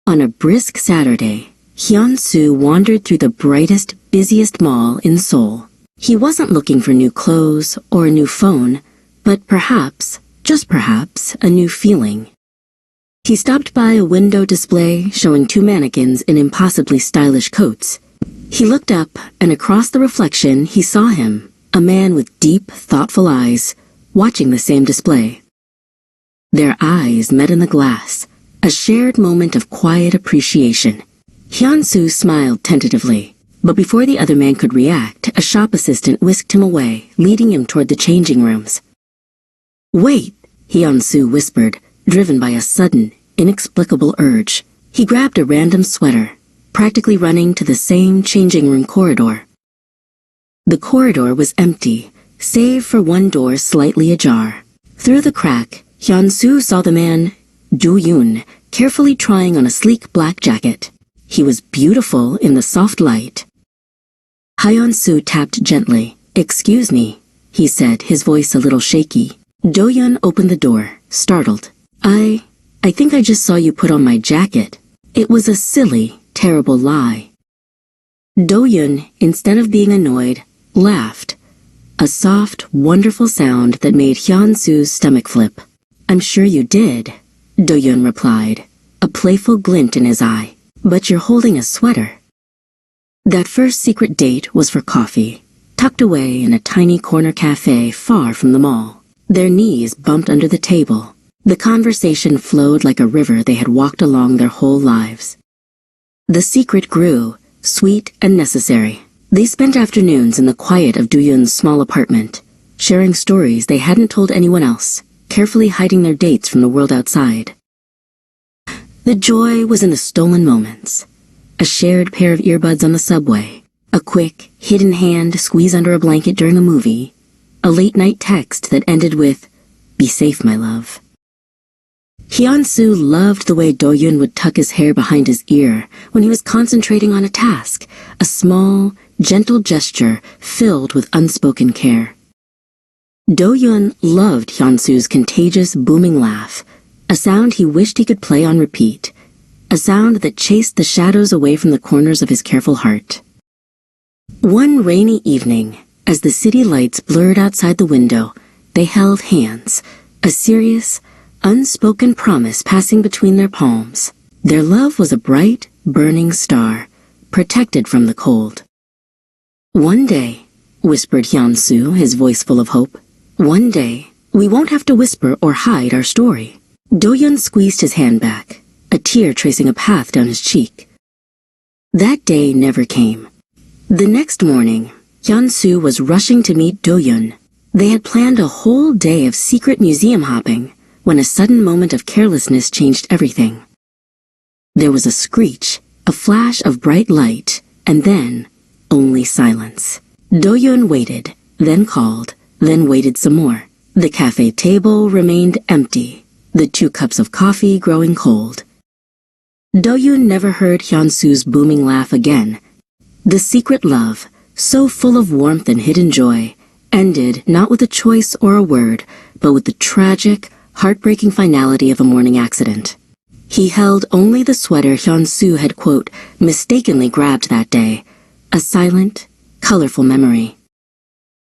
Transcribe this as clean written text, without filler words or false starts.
On a brisk Saturday, Hyun-soo wandered through the brightest, busiest mall in Seoul. He wasn't looking for new clothes or a new phone, but perhaps, just perhaps, a new feeling. He stopped by a window display showing two mannequins in impossibly stylish coats. He looked up, and across the reflection he saw him, a man with deep, thoughtful eyes, watching the same display. Their eyes met in the glass, a shared moment of quiet appreciation. Hyun-soo smiled tentatively, but before the other man could react, a shop assistant whisked him away, leading him toward the changing rooms. "Wait," Hyun-soo whispered, driven by a sudden, inexplicable urge. He grabbed a random sweater, practically running to the same changing room corridor. The corridor was empty, save for one door slightly ajar. Through the crack, Hyun-soo saw the man, Do-yoon, carefully trying on a sleek black jacket. He was beautiful in the soft light. Hyun-soo tapped gently. "Excuse me," he said, his voice a little shaky. Do-yoon opened the door, startled. I think I just saw you put on my jacket." It was a silly, terrible lie. Do-yoon, instead of being annoyed, laughed. A soft, wonderful sound that made Hyun-soo's stomach flip. "I'm sure you did," Do-yoon replied, a playful glint in his eye. "But you're holding a sweater." That first secret date was for coffee, tucked away in a tiny corner cafe far from the mall. Their knees bumped under the table. The conversation flowed like a river they had walked along their whole lives. The secret grew, sweet and necessary. They spent afternoons in the quiet of Do-yoon's small apartment, sharing stories they hadn't told anyone else, carefully hiding their dates from the world outside. The joy was in the stolen moments. A shared pair of earbuds on the subway, a quick, hidden hand squeeze under a blanket during a movie, a late-night text that ended with, "Be safe, my love." Hyun-soo loved the way Do-yoon would tuck his hair behind his ear when he was concentrating on a task, a small, gentle gesture filled with unspoken care. Do-yoon loved Hyun-soo's contagious, booming laugh, a sound he wished he could play on repeat, a sound that chased the shadows away from the corners of his careful heart. One rainy evening, as the city lights blurred outside the window, they held hands, a serious, unspoken promise passing between their palms. Their love was a bright, burning star, protected from the cold. "One day," whispered Hyun-soo, his voice full of hope, "one day, we won't have to whisper or hide our story." Do-yoon squeezed his hand back, a tear tracing a path down his cheek. That day never came. The next morning, Hyun-soo was rushing to meet Do-yoon. They had planned a whole day of secret museum hopping, when a sudden moment of carelessness changed everything. There was a screech, a flash of bright light, and then only silence. Do-yoon waited, then called, then waited some more. The cafe table remained empty, the 2 cups of coffee growing cold. Do-yoon never heard Hyun-soo's booming laugh again. The secret love, so full of warmth and hidden joy, ended not with a choice or a word, but with the tragic, heartbreaking finality of a morning accident. He held only the sweater Hyun-soo had, quote, mistakenly grabbed that day, a silent, colorful memory.